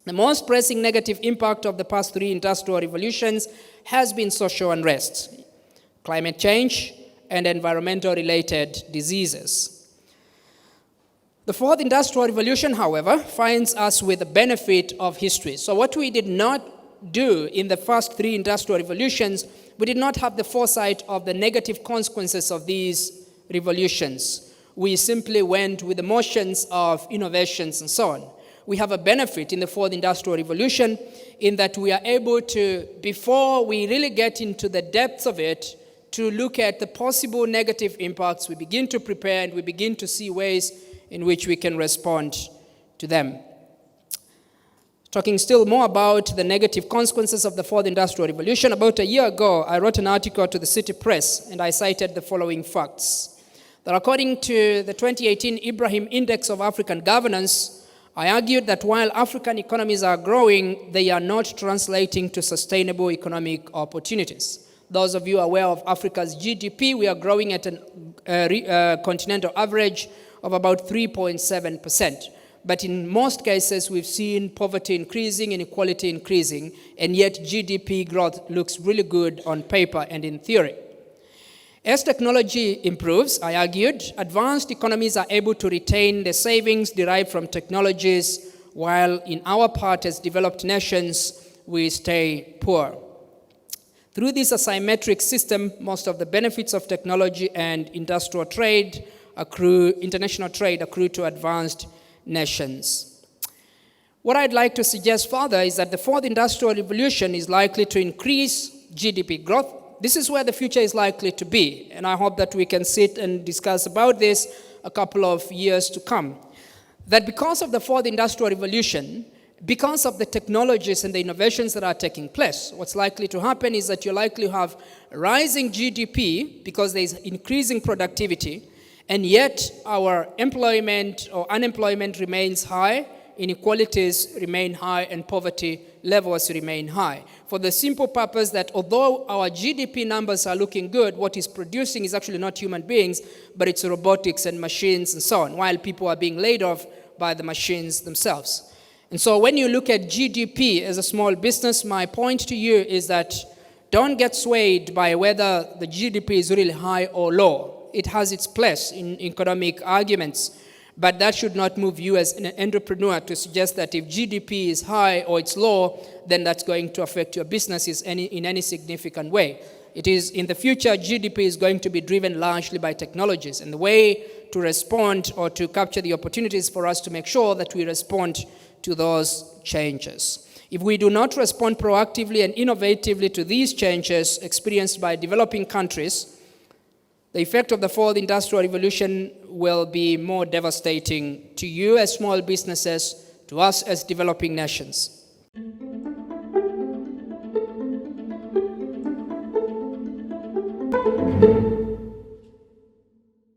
The most pressing negative impact of the past three industrial revolutions has been social unrest, climate change, and environmental-related diseases. The fourth industrial revolution, however, finds us with the benefit of history. So what we did not do in the first three industrial revolutions, we did not have the foresight of the negative consequences of these revolutions. We simply went with the motions of innovations and so on. We have a benefit in the fourth industrial revolution in that we are able to, before we really get into the depths of it, to look at the possible negative impacts. We begin to prepare and we begin to see ways in which we can respond to them. Talking still more about the negative consequences of the fourth industrial revolution, about a year ago, I wrote an article to the City Press and I cited the following facts. That according to the 2018 Ibrahim Index of African Governance, I argued that while African economies are growing, they are not translating to sustainable economic opportunities. Those of you aware of Africa's GDP, we are growing at a continental average of about 3.7%. But in most cases, we've seen poverty increasing, inequality increasing, and yet GDP growth looks really good on paper and in theory. As technology improves, I argued, advanced economies are able to retain the savings derived from technologies, while in our part as developed nations, we stay poor. Through this asymmetric system, most of the benefits of technology and international trade accrue to advanced nations. What I'd like to suggest further is that the fourth industrial revolution is likely to increase GDP growth. This is where the future is likely to be, and I hope that we can sit and discuss about this a couple of years to come. That because of the fourth industrial revolution, because of the technologies and the innovations that are taking place, what's likely to happen is that you're likely to have rising GDP because there's increasing productivity, and yet our employment or unemployment remains high, inequalities remain high, and poverty levels remain high. For the simple purpose that although our GDP numbers are looking good, what is producing is actually not human beings, but it's robotics and machines and so on, while people are being laid off by the machines themselves. And so when you look at GDP as a small business, my point to you is that don't get swayed by whether the GDP is really high or low. It has its place in economic arguments. But that should not move you as an entrepreneur to suggest that if GDP is high or it's low, then that's going to affect your businesses in any significant way. It is in the future, GDP is going to be driven largely by technologies. And the way to respond or to capture the opportunities for us to make sure that we respond to those changes. If we do not respond proactively and innovatively to these changes experienced by developing countries, the effect of the fourth industrial revolution will be more devastating to you as small businesses, to us as developing nations.